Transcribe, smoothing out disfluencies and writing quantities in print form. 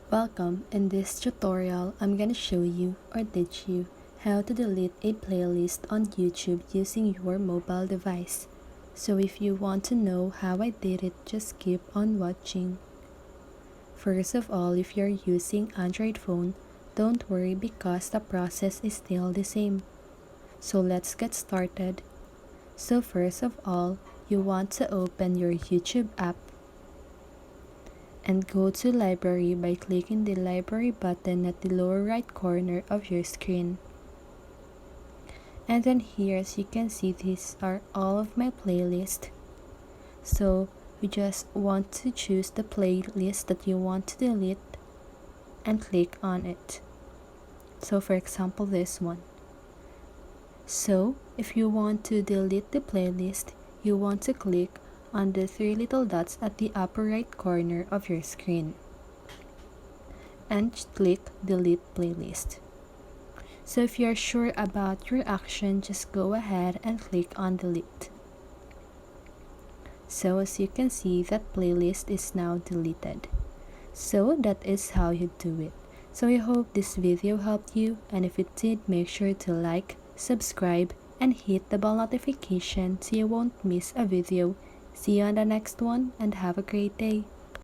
Welcome. In this tutorial, I'm gonna show you or teach you how to delete a playlist on YouTube using your mobile device. So if you want to know how I did it, just keep on watching. First of all, if you're using Android phone, don't worry because the process is still the same. So let's get started. So first of all, you want to open your YouTube app and go to library by clicking the library button at the lower right corner of your screen. And then here, as you can see, these are all of my playlists. So you just want to choose the playlist that you want to delete and click on it. So for example, this one. So if you want to delete the playlist, you want to click on the three little dots at the upper right corner of your screen and click delete playlist. So if you're sure about your action, just go ahead and click on delete. So as you can see, that playlist is now deleted. So that is how you do it. So I hope this video helped you, and if it did, make sure to like, subscribe, and hit the bell notification so you won't miss a video. See you on the next one and have a great day.